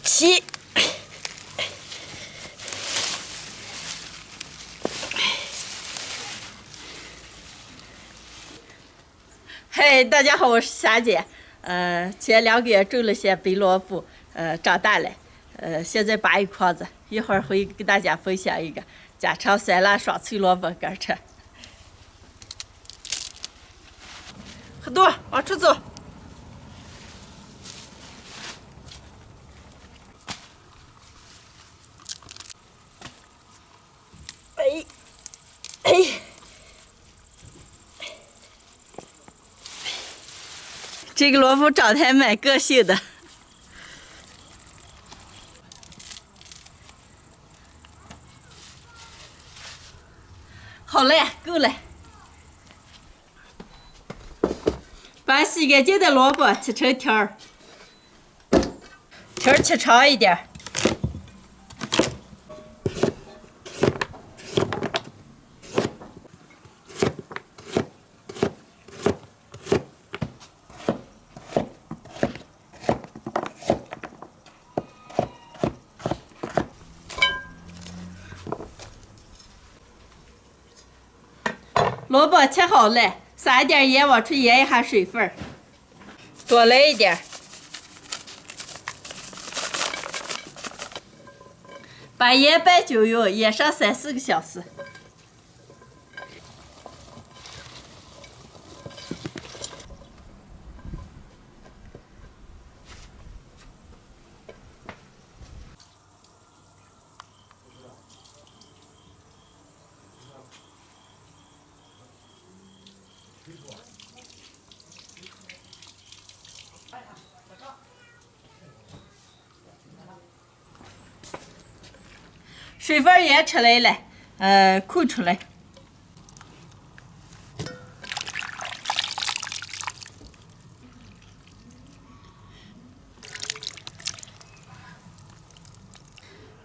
起。嘿，大家好，我是霞姐。前2个月种了些白萝卜，长大了。现在拔一筐子，一会儿会给大家分享一个家常酸辣爽脆萝卜干吃。很多，往出走。哎，哎。这个萝卜长得还蛮个性的。好嘞，够了。把洗干净的萝卜切成条儿，条儿切长一点。萝卜切好了，撒一点盐，往出腌一下水分，多来一点。把盐拌均匀，腌上3、4个小时。水分也出来了，扣出来。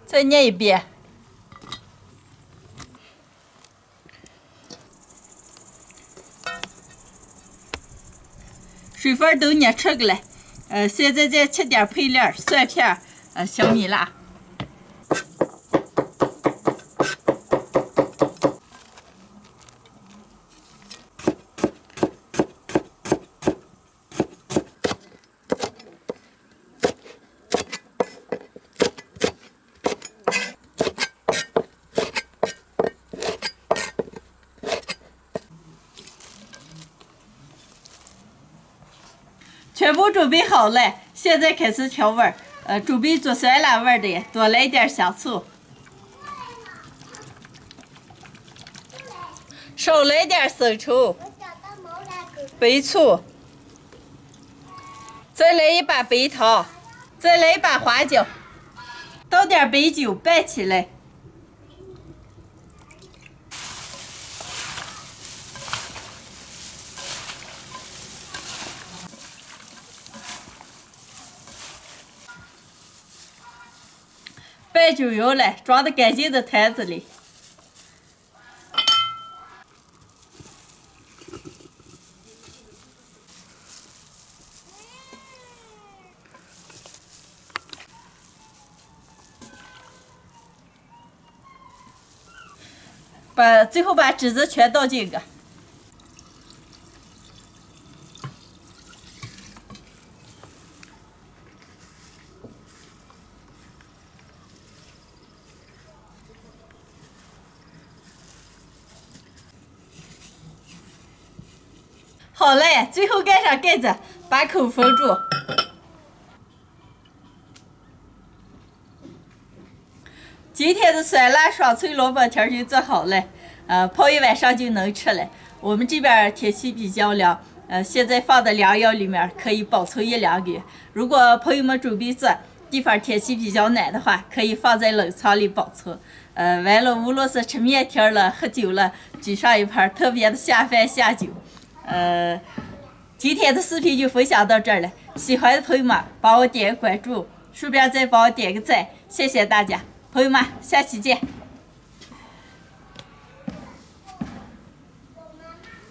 再捏一遍。水分都捏出来了，现在再切点配料，蒜片，小米辣。全部准备好了，现在开始调味儿。准备做酸辣味的，多来一点香醋，少来点生抽、白醋，再来一把白糖，再来一把花椒，倒点白酒拌起来。拌均匀了，装到干净的坛子里。最后把汁子全倒进去。好嘞，最后盖上盖子，把口封住。今天的酸辣爽脆萝卜条就做好了，泡一晚上就能吃了。我们这边天气比较凉，现在放到凉药里面可以保存1、2个月。如果朋友们准备做，地方天气比较暖的话，可以放在冷藏里保存。完了，无论是吃面条了、喝酒了，举上一盘，特别的下饭下酒。今天的视频就分享到这儿了，喜欢的朋友们帮我点个关注，顺便再帮我点个赞，谢谢大家，朋友们，下期见。